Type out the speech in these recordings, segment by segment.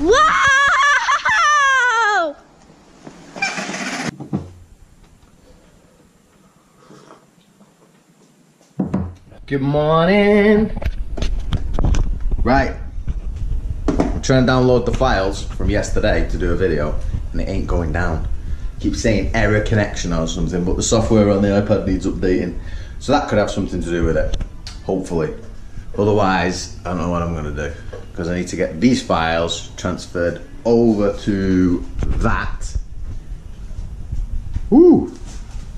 Wow! Good morning. Right. I'm trying to download the files from yesterday to do a video and it ain't going down. Keeps saying error connection or something, but the software on the iPad needs updating. So that could have something to do with it. Hopefully. Otherwise, I don't know what I'm gonna do. Because I need to get these files transferred over to that. Woo!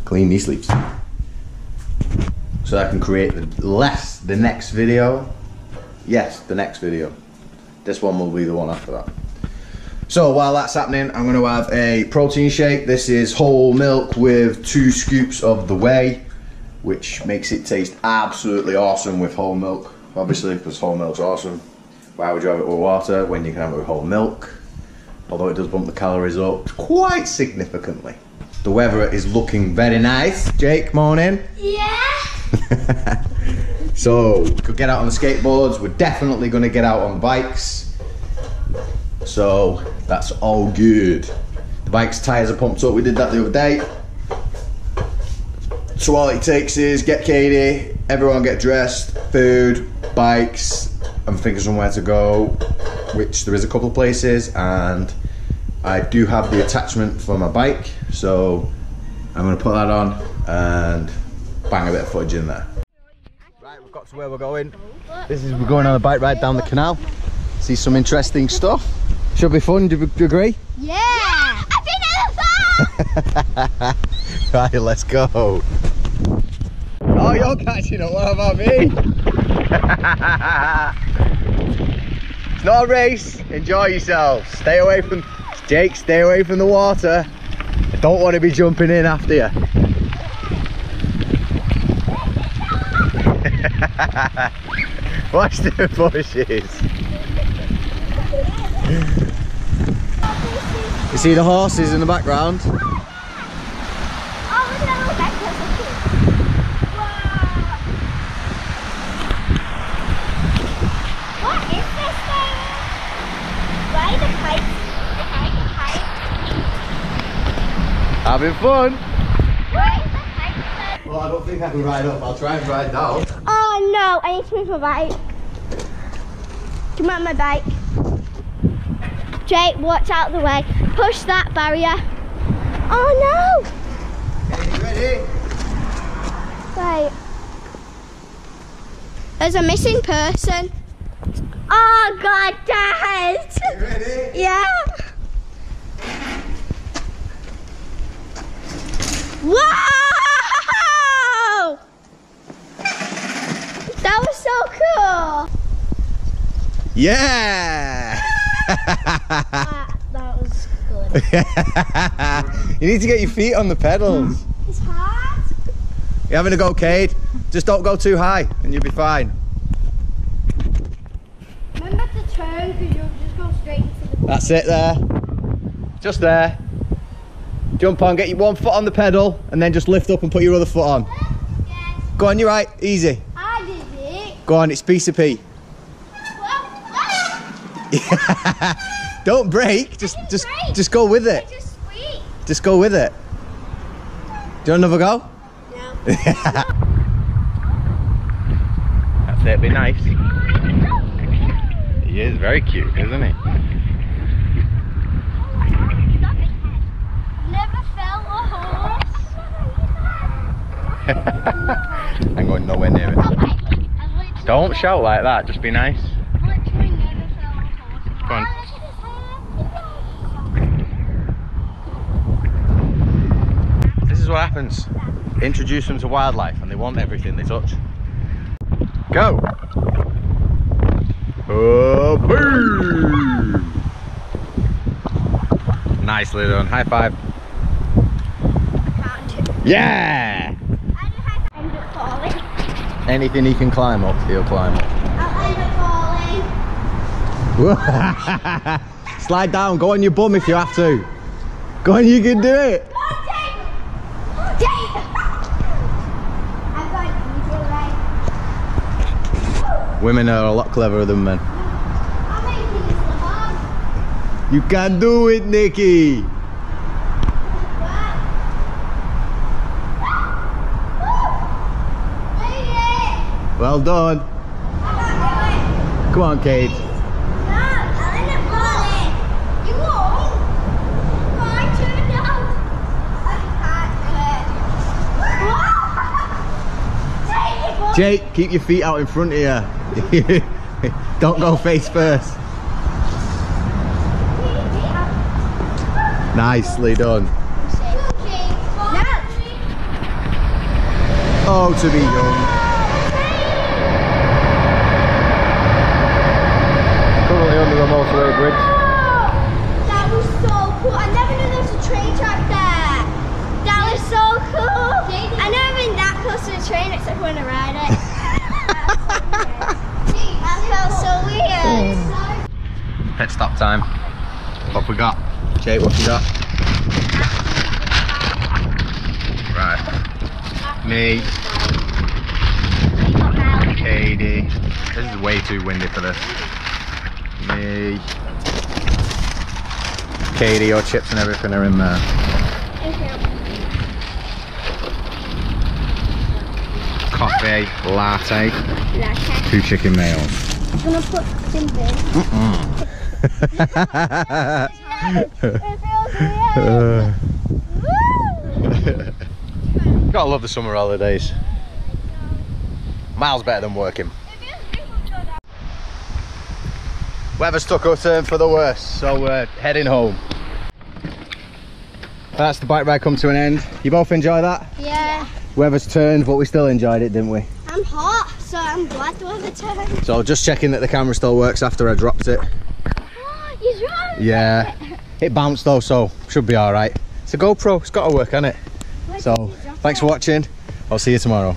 Clean these sleeves. So I can create the next video. Yes, the next video. This one will be the one after that. So while that's happening, I'm gonna have a protein shake. This is whole milk with 2 scoops of the whey, which makes it taste absolutely awesome with whole milk. Obviously, because whole milk's awesome. Why would you have it with water when you can have it with whole milk? Although it does bump the calories up quite significantly. The weather is looking very nice. Jake, morning. Yeah. So, we could get out on the skateboards. We're definitely going to get out on bikes. So, that's all good. The bike's tyres are pumped up. We did that the other day. So all it takes is get Katie, everyone get dressed, food, bikes, and think somewhere to go, which there is a couple of places, and I do have the attachment for my bike, so I'm going to put that on and bang a bit of footage in there. Right, we've got to where we're going. We're going on a bike ride down the canal. See some interesting stuff. Should be fun, do you agree? Yeah! I've been elephant! Right, let's go. Oh, you're catching up, what about me? It's not a race, enjoy yourself. Stay away from, Jake, stay away from the water. I don't want to be jumping in after you. Watch the bushes. You see the horses in the background? Having fun? Well, I don't think I can ride up. I'll try and ride down. Oh no, I need to move my bike. Come on, my bike. Jake, watch out the way. Push that barrier. Oh no! Okay, you ready? Wait. There's a missing person. Oh God, Dad! You ready? Yeah. Wow! That was so cool. Yeah! That was good. You need to get your feet on the pedals. It's hard. You're having a go, Cade. Just don't go too high and you'll be fine. Remember to turn because you'll just go straight into the... That's it there. Just there. Jump on, get your one foot on the pedal and then just lift up and put your other foot on. Yes. Go on, you're right, easy. I did it. Go on, it's piece of pea. Don't break, just go with it. Just squeak. Just go with it. Do you want another go? No. That's it, be nice. He is very cute, isn't he? Never fell a horse. I'm going nowhere near it. Don't shout like that, just be nice. Literally never fell a horse. Go on. This is what happens. Introduce them to wildlife and they want everything they touch. Go! Oh, boom! Nicely done. High five. Yeah! End up falling. Anything he can climb up, he'll climb up. I'll end up falling. Slide down, go on your bum if you have to. Go on, you can do it. Women are a lot cleverer than men. You can do it, Nikki. Well done. Come on, Kate. Jake, keep your feet out in front of you. Don't go face first. Nicely done. Oh, to be young. Currently under the motorway bridge. That was so cool. I never knew there was a train track there. That was so cool. I never been that close to a train except when I ride it. That felt so weird. Pit stop time. What we got? Jake, what you got? Right. Me. Katie. This is way too windy for this. Me. Katie, your chips and everything are in there. Coffee, latte, 2 chicken meals. I'm gonna put in this. Gotta love the summer holidays. Miles better than working. Weather's took a turn for the worse, so we're heading home. That's the bike ride come to an end. You both enjoy that? Yeah. Weather's turned, but we still enjoyed it, didn't we? I'm hot, so I'm glad to have a turn. So just checking that the camera still works after I dropped it. He's right. Yeah. It bounced though, so should be alright. It's a GoPro, it's got to work, hasn't it? So, thanks for watching. I'll see you tomorrow.